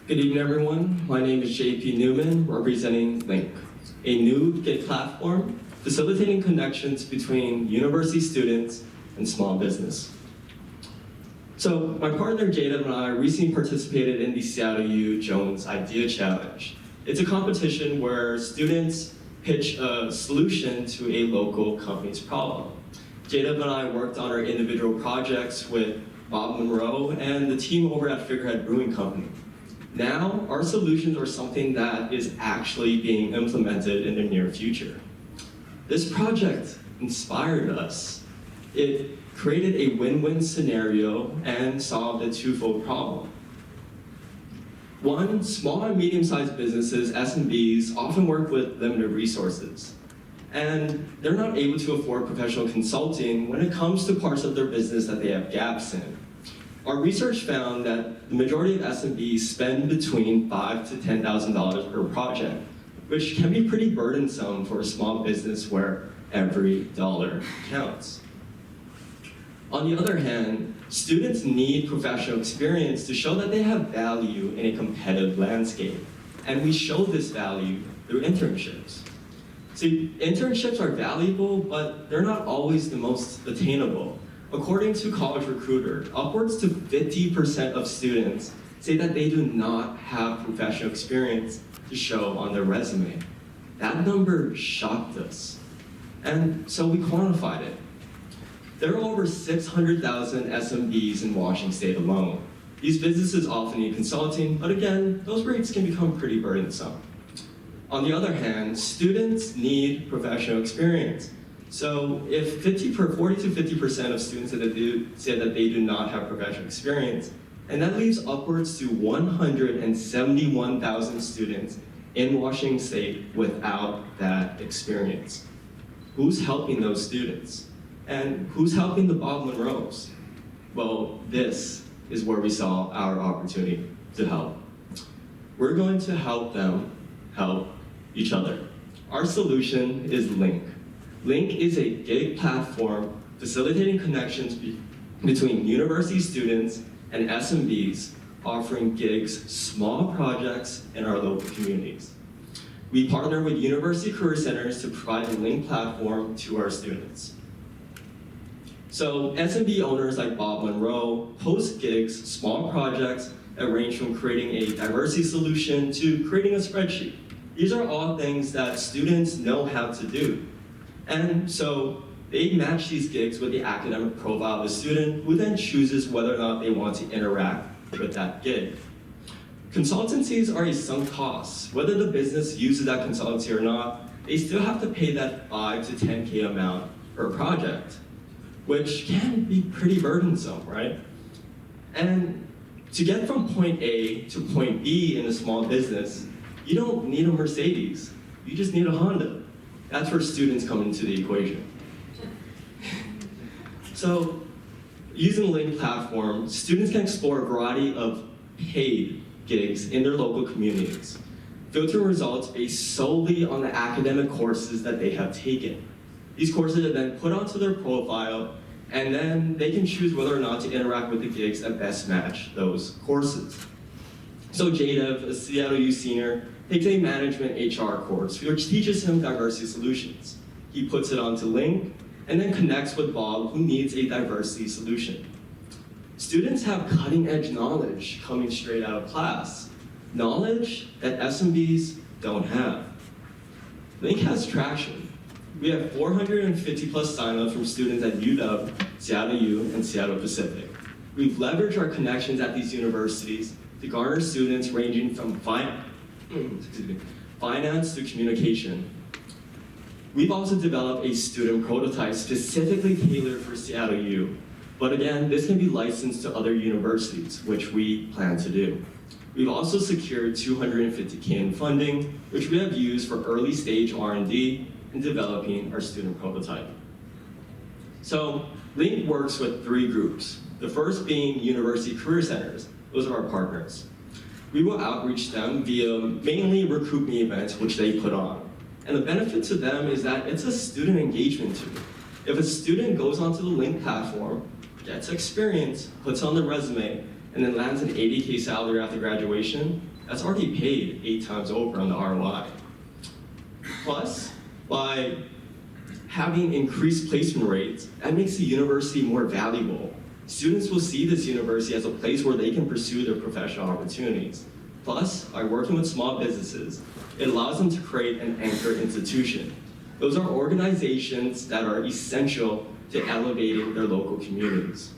Good evening, everyone. My name is JP Newman, representing Lynk, a new gig platform facilitating connections between university students and small business. So my partner Jada and I recently participated in the Seattle U Jones Idea Challenge. It's a competition where students pitch a solution to a local company's problem. Jada and I worked on our individual projects with Bob Monroe and the team over at Figurehead Brewing Company. Now, our solutions are something that is actually being implemented in the near future. This project inspired us. It created a win-win scenario and solved a twofold problem. One, small and medium-sized businesses, SMBs, often work with limited resources. And they're not able to afford professional consulting when it comes to parts of their business that they have gaps in. Our research found that the majority of SMBs spend between $5,000 to $10,000 per project, which can be pretty burdensome for a small business where every dollar counts. On the other hand, students need professional experience to show that they have value in a competitive landscape, and we show this value through internships. See, internships are valuable, but they're not always the most attainable. According to College Recruiter, upwards to 50% of students say that they do not have professional experience to show on their resume. That number shocked us, and so we quantified it. There are over 600,000 SMBs in Washington State alone. These businesses often need consulting, but again, those rates can become pretty burdensome. On the other hand, students need professional experience. So if 40 to 50% of students say that they do not have professional experience, and that leaves upwards to 171,000 students in Washington State without that experience. Who's helping those students? And who's helping the Bob Monroes? Well, this is where we saw our opportunity to help. We're going to help them help each other. Our solution is Lynk. Lynk is a gig platform facilitating connections between university students and SMBs, offering gigs, small projects in our local communities. We partner with university career centers to provide a Lynk platform to our students. So SMB owners like Bob Monroe post gigs, small projects that range from creating a diversity solution to creating a spreadsheet. These are all things that students know how to do. And so they match these gigs with the academic profile of the student, who then chooses whether or not they want to interact with that gig. Consultancies are a sunk cost. Whether the business uses that consultancy or not, they still have to pay that $5 to $10K amount per project, which can be pretty burdensome, right? And to get from point A to point B in a small business, you don't need a Mercedes, you just need a Honda. That's where students come into the equation. So, using the Lynk platform, students can explore a variety of paid gigs in their local communities, filtering results based solely on the academic courses that they have taken. These courses are then put onto their profile, and then they can choose whether or not to interact with the gigs that best match those courses. So Jada, a Seattle U senior, takes a management HR course, which teaches him diversity solutions. He puts it onto Lynk, and then connects with Bob, who needs a diversity solution. Students have cutting-edge knowledge coming straight out of class, knowledge that SMBs don't have. Lynk has traction. We have 450 plus signups from students at UW, Seattle U, and Seattle Pacific. We've leveraged our connections at these universities to garner students ranging from finance to communication. We've also developed a student prototype specifically tailored for Seattle U. But again, this can be licensed to other universities, which we plan to do. We've also secured $250K in funding, which we have used for early stage R&D in developing our student prototype. So Lynk works with 3 groups. The first being university career centers. Those are our partners. We will outreach them via mainly recruitment events, which they put on. And the benefit to them is that it's a student engagement tool. If a student goes onto the Lynk platform, gets experience, puts on the resume, and then lands an $80K salary after graduation, that's already paid 8 times over on the ROI. Plus, by having increased placement rates, that makes the university more valuable. Students will see this university as a place where they can pursue their professional opportunities. Plus, by working with small businesses, it allows them to create an anchor institution. Those are organizations that are essential to elevating their local communities.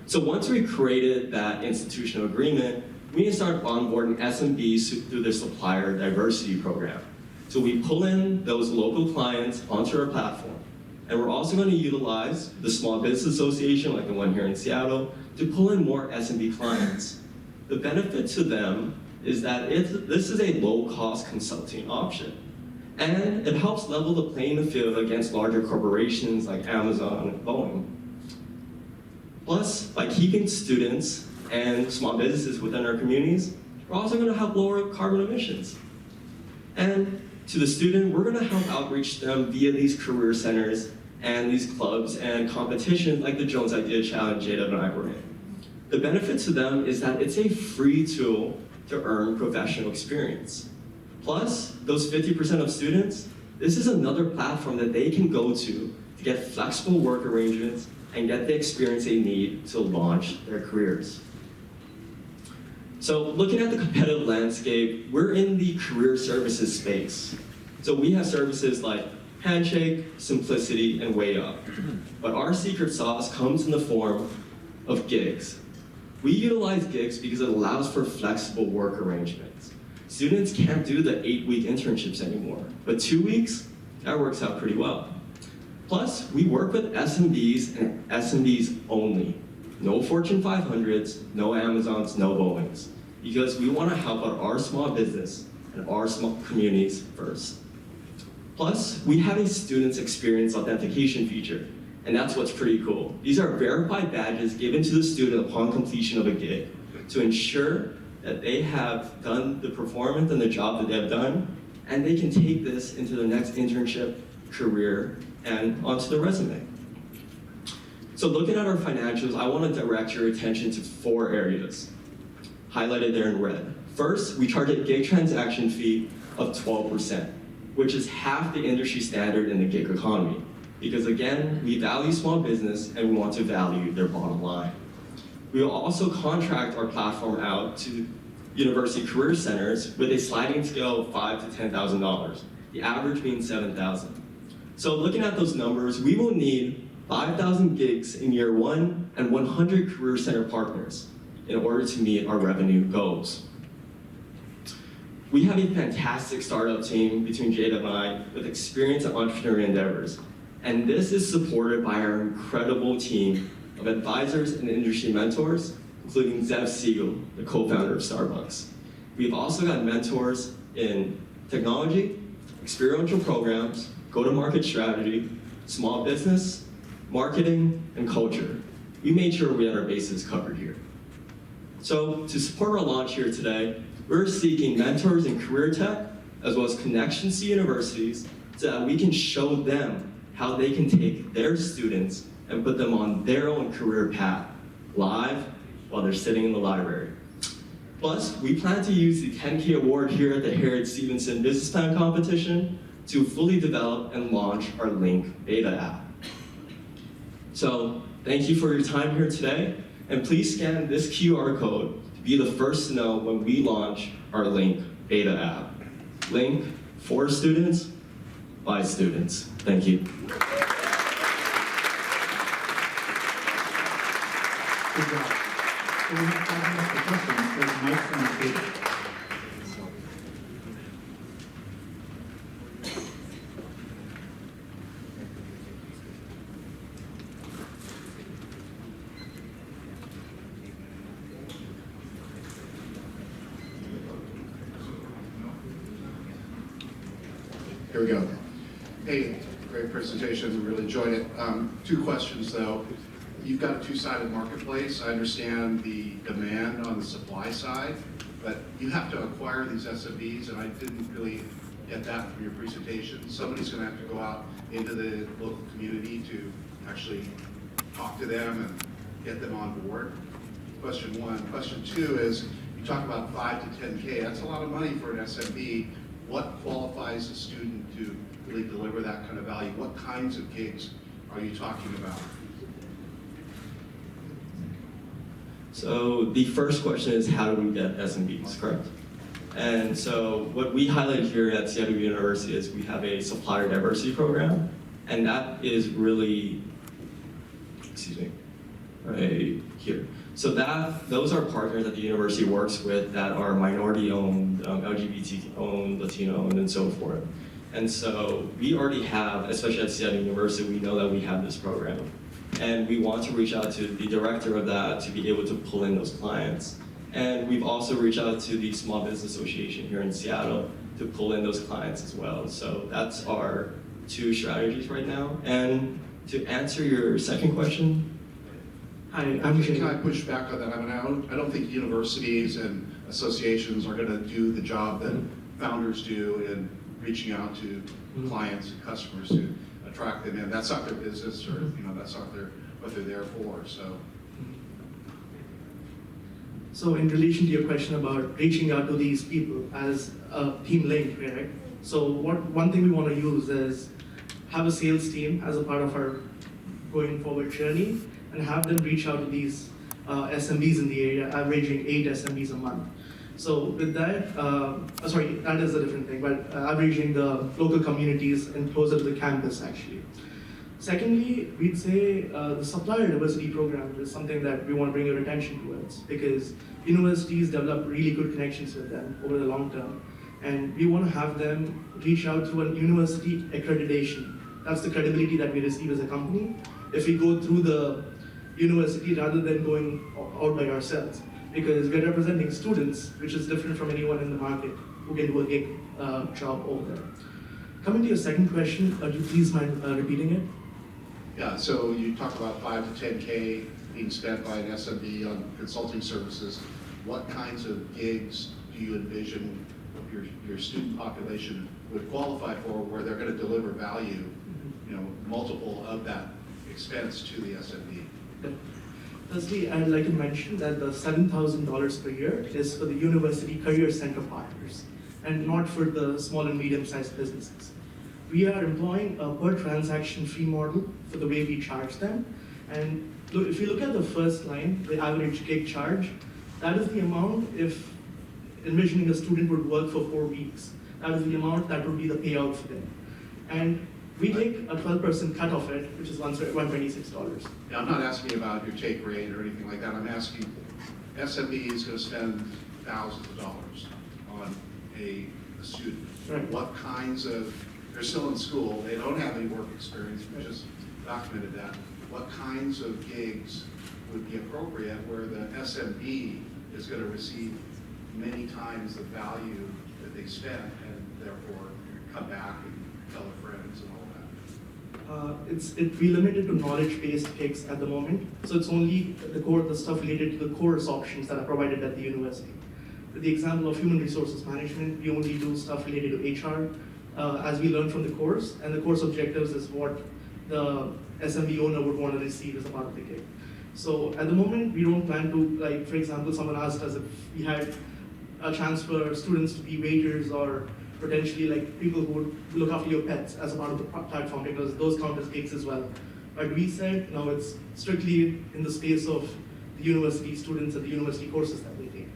So once we created that institutional agreement, we need to start onboarding SMBs through their supplier diversity program. So we pull in those local clients onto our platform. And we're also going to utilize the Small Business Association, like the one here in Seattle, to pull in more SMB clients. The benefit to them is that this is a low-cost consulting option. And it helps level the playing field against larger corporations like Amazon and Boeing. Plus, by keeping students and small businesses within our communities, we're also going to help lower carbon emissions. And to the student, we're going to help outreach them via these career centers and these clubs and competitions like the Jones Idea Challenge Jada and I were in. The benefit to them is that it's a free tool to earn professional experience. Plus, those 50% of students, this is another platform that they can go to get flexible work arrangements and get the experience they need to launch their careers. So looking at the competitive landscape, we're in the career services space. So we have services like Handshake, Simplicity, and Way Up. But our secret sauce comes in the form of gigs. We utilize gigs because it allows for flexible work arrangements. Students can't do the 8-week internships anymore, but 2 weeks, that works out pretty well. Plus, we work with SMBs and SMBs only. No Fortune 500s, no Amazons, no Boeings, because we want to help out our small business and our small communities first. Plus, we have a student's experience authentication feature, and that's what's pretty cool. These are verified badges given to the student upon completion of a gig to ensure that they have done the performance and the job that they have done, and they can take this into their next internship, career, and onto their resume. So looking at our financials, I want to direct your attention to 4 areas, highlighted there in red. First, we charge a gig transaction fee of 12%, which is half the industry standard in the gig economy. Because again, we value small business and we want to value their bottom line. We will also contract our platform out to university career centers with a sliding scale of $5,000 to $10,000, the average being $7,000. So looking at those numbers, we will need 5,000 gigs in year 1 and 100 career center partners in order to meet our revenue goals. We have a fantastic startup team between Jada and I with experience in entrepreneurial endeavors. And this is supported by our incredible team of advisors and industry mentors, including Zev Siegel, the co-founder of Starbucks. We've also got mentors in technology, experiential programs, go-to-market strategy, small business, marketing, and culture. We made sure we had our bases covered here. So to support our launch here today, we're seeking mentors in career tech, as well as connections to universities, so that we can show them how they can take their students and put them on their own career path, live, while they're sitting in the library. Plus, we plan to use the 10K award here at the Harriet Stephenson Business Plan Competition to fully develop and launch our Lynk beta app. So, thank you for your time here today, and please scan this QR code to be the first to know when we launch our Lynk beta app. Lynk for students, by students. Thank you. Good job. So we have 5 minutes for questions. There's mics on the table. Here we go. Hey, great presentation. We really enjoyed it. 2 questions though. You've got a 2-sided marketplace. I understand the demand on the supply side, but you have to acquire these SMBs, and I didn't really get that from your presentation. Somebody's going to have to go out into the local community to actually talk to them and get them on board. Question 1. Question 2 is, You talk about 5 to 10K, that's a lot of money for an SMB. What qualifies a student to really deliver that kind of value? What kinds of gigs are you talking about? So the first question is, how do we get SMBs, correct? And so what we highlight here at Seattle University is we have a supplier diversity program, and that is really, excuse me, right here. So those are partners that the university works with that are minority-owned, LGBT-owned, Latino-owned, and so forth. And so we already have, especially at Seattle University, we know that we have this program. And we want to reach out to the director of that to be able to pull in those clients. And we've also reached out to the Small Business Association here in Seattle to pull in those clients as well. So that's our two strategies right now. And to answer your second question, Hi, Can I push back on that? I mean, I don't think universities and associations are gonna do the job that founders do in reaching out to clients and customers to attract them in. That's not their business, or that's not what they're there for. So in relation to your question about reaching out to these people as a team Lynk, right? So one thing we want to use is have a sales team as a part of our going forward journey, and have them reach out to these SMBs in the area, averaging 8 SMBs a month. So with that, that is a different thing, but averaging the local communities and closer to the campus actually. Secondly, we'd say the supplier diversity program is something that we want to bring your attention towards, because universities develop really good connections with them over the long term. And we want to have them reach out through a university accreditation. That's the credibility that we receive as a company if we go through the university rather than going out by ourselves. Because we're representing students, which is different from anyone in the market who can do a gig job over there. Coming to your second question, do you please mind repeating it? Yeah, so you talk about 5 to 10K being spent by an SMB on consulting services. What kinds of gigs do you envision your student population would qualify for, where they're going to deliver value, multiple of that expense to the SMB? Firstly, I'd like to mention that the $7,000 per year is for the University Career Center partners, and not for the small and medium-sized businesses. We are employing a per transaction fee model for the way we charge them. And look, if you look at the first line, the average gig charge, that is the amount if envisioning a student would work for 4 weeks. That is the amount that would be the payout for them. And we take a 12% cut of it, which is $126. Yeah, I'm not asking about your take rate or anything like that. I'm asking, SMB is going to spend thousands of dollars on a student. Right. What kinds of, they're still in school, they don't have any work experience, we just documented that. What kinds of gigs would be appropriate where the SMB is going to receive many times the value that they spent, and therefore come back and tell their friends and all that? We limit it to knowledge-based gigs at the moment, so it's only the stuff related to the course options that are provided at the university. With the example of human resources management, we only do stuff related to HR, as we learn from the course, and the course objectives is what the SMB owner would want to receive as a part of the gig. So at the moment, we don't plan to, like, for example, someone asked us if we had a chance for students to be waiters or potentially like people who would look after your pets as a part of the platform, because those count as gigs as well. But we said, no, it's strictly in the space of the university students and the university courses that they take.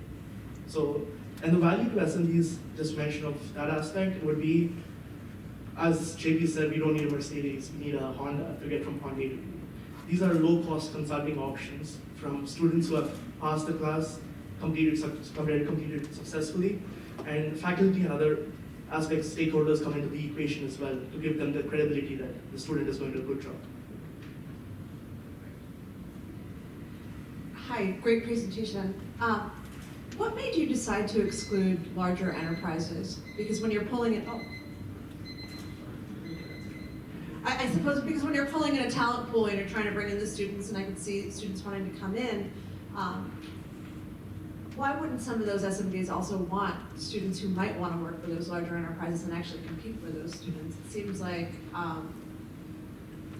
So, and the value to SMBs, just mention of that aspect, would be, as JP said, we don't need a Mercedes, we need a Honda to get from point A to B. These are low-cost consulting options from students who have passed the class, completed successfully, and faculty and other aspects, stakeholders come into the equation as well to give them the credibility that the student is going to do a good job. Hi, great presentation. What made you decide to exclude larger enterprises? Because when you're pulling it, I suppose because when you're pulling in a talent pool and you're trying to bring in the students, and I can see students wanting to come in, why wouldn't some of those SMBs also want students who might want to work for those larger enterprises and actually compete for those students? It seems like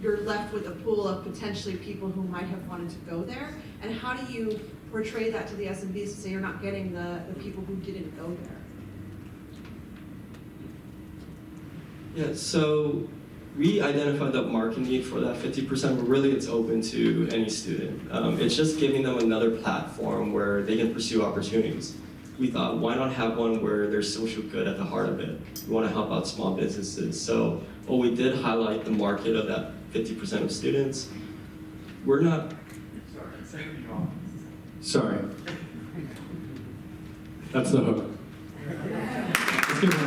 you're left with a pool of potentially people who might have wanted to go there. And how do you portray that to the SMBs to say you're not getting the people who didn't go there? Yeah, so we identified the market need for that 50%, but really it's open to any student. It's just giving them another platform where they can pursue opportunities. We thought, why not have one where there's social good at the heart of it? We want to help out small businesses. So, well, we did highlight the market of that 50% of students. We're not... Sorry. That's the hook. Let's give it a